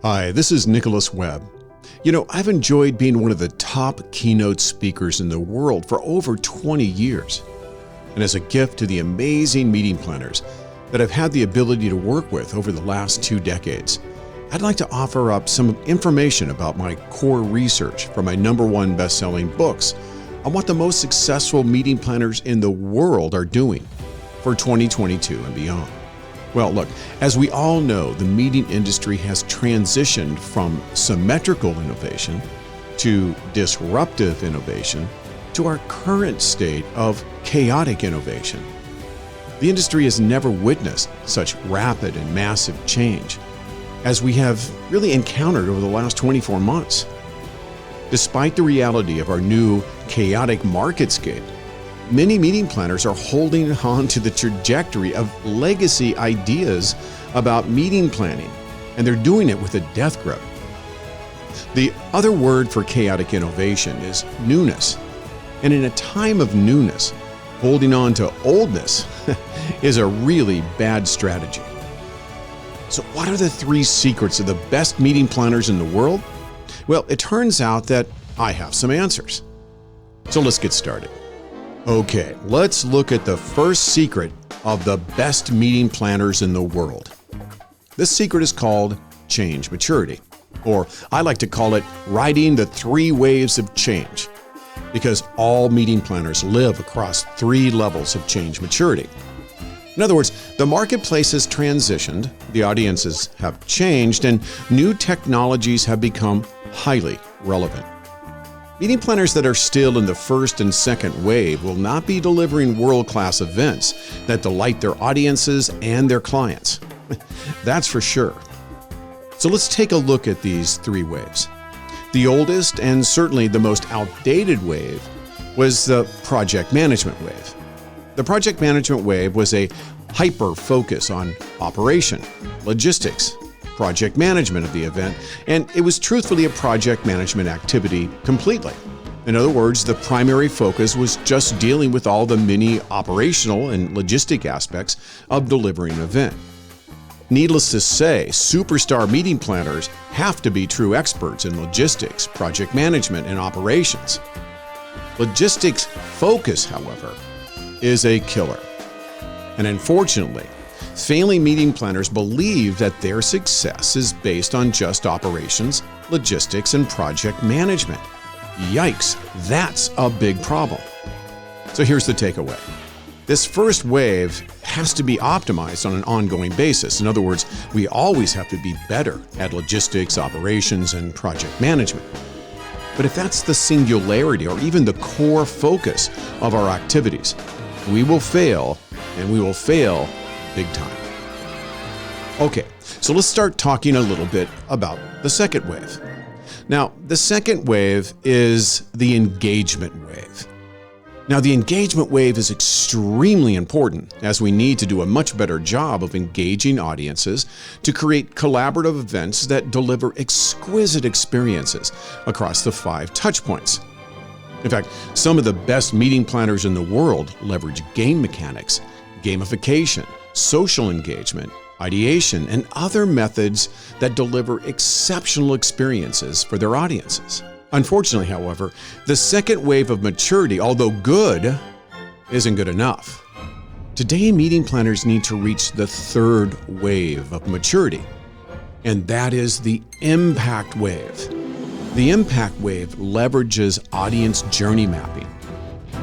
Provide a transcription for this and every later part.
Hi, this is Nicholas Webb. I've enjoyed being one of the top keynote speakers in the world for over 20 years. And as a gift to the amazing meeting planners that I've had the ability to work with over the last 2 decades, I'd like to offer up some information about my core research from my #1 best-selling books on what the most successful meeting planners in the world are doing for 2022 and beyond. Well, look, as we all know, the meeting industry has transitioned from symmetrical innovation to disruptive innovation to our current state of chaotic innovation. The industry has never witnessed such rapid and massive change as we have really encountered over the last 24 months. Despite the reality of our new chaotic marketscape, many meeting planners are holding on to the trajectory of legacy ideas about meeting planning, and they're doing it with a death grip. The other word for chaotic innovation is newness. And in a time of newness, holding on to oldness is a really bad strategy. So what are the 3 secrets of the best meeting planners in the world? Well, it turns out that I have some answers. So let's get started. Okay, let's look at the first secret of the best meeting planners in the world. This secret is called change maturity, or I like to call it riding the 3 waves of change, because all meeting planners live across 3 levels of change maturity. In other words, the marketplace has transitioned, the audiences have changed, and new technologies have become highly relevant. Meeting planners that are still in the first and second wave will not be delivering world-class events that delight their audiences and their clients. That's for sure. So let's take a look at these 3 waves. The oldest and certainly the most outdated wave was the project management wave. The project management wave was a hyper-focus on operation, logistics, project management of the event, and it was truthfully a project management activity completely. In other words, the primary focus was just dealing with all the many operational and logistic aspects of delivering an event. Needless to say, superstar meeting planners have to be true experts in logistics, project management, and operations. Logistics focus, however, is a killer. And unfortunately, failing meeting planners believe that their success is based on just operations, logistics, and project management. Yikes, that's a big problem. So here's the takeaway. This first wave has to be optimized on an ongoing basis. In other words, we always have to be better at logistics, operations, and project management. But if that's the singularity or even the core focus of our activities, we will fail, and we will fail big time. Okay, so let's start talking a little bit about the second wave. Now, the second wave is the engagement wave. Now, the engagement wave is extremely important as we need to do a much better job of engaging audiences to create collaborative events that deliver exquisite experiences across the 5 touch points. In fact, some of the best meeting planners in the world leverage game mechanics, gamification, social engagement, ideation, and other methods that deliver exceptional experiences for their audiences. Unfortunately, however, the second wave of maturity, although good, isn't good enough. Today, meeting planners need to reach the 3rd wave of maturity, and that is the impact wave. The impact wave leverages audience journey mapping,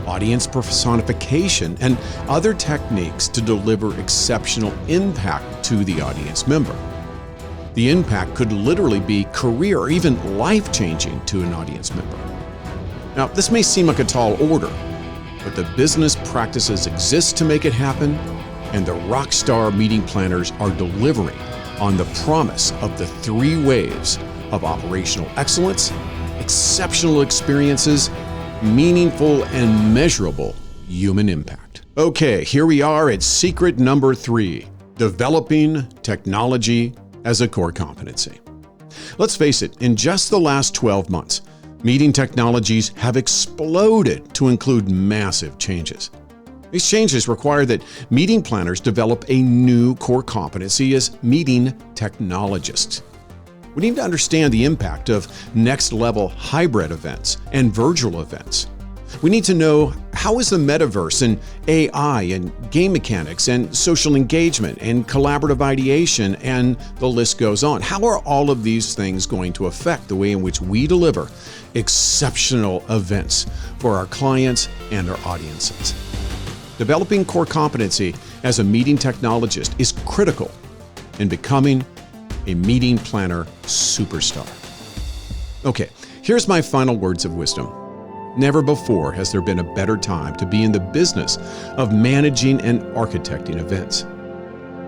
audience personification, and other techniques to deliver exceptional impact to the audience member. The impact could literally be career or even life-changing to an audience member. Now, this may seem like a tall order, but the business practices exist to make it happen, and the rockstar meeting planners are delivering on the promise of the 3 waves of operational excellence, exceptional experiences, meaningful and measurable human impact. Okay, here we are at secret number 3, developing technology as a core competency. Let's face it, in just the last 12 months, meeting technologies have exploded to include massive changes. These changes require that meeting planners develop a new core competency as meeting technologists. We need to understand the impact of next-level hybrid events and virtual events. We need to know, how is the metaverse and AI and game mechanics and social engagement and collaborative ideation, and the list goes on. How are all of these things going to affect the way in which we deliver exceptional events for our clients and our audiences? Developing core competency as a meeting technologist is critical in becoming a meeting planner superstar. Okay, here's my final words of wisdom. Never before has there been a better time to be in the business of managing and architecting events.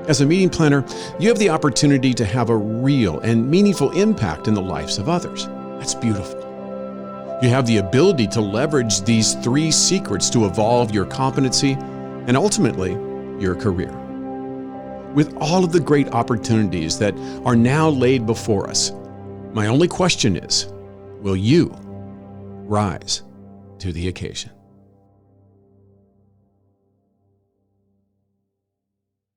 As a meeting planner, you have the opportunity to have a real and meaningful impact in the lives of others. That's beautiful. You have the ability to leverage these 3 secrets to evolve your competency and ultimately your career. With all of the great opportunities that are now laid before us, my only question is, will you rise to the occasion?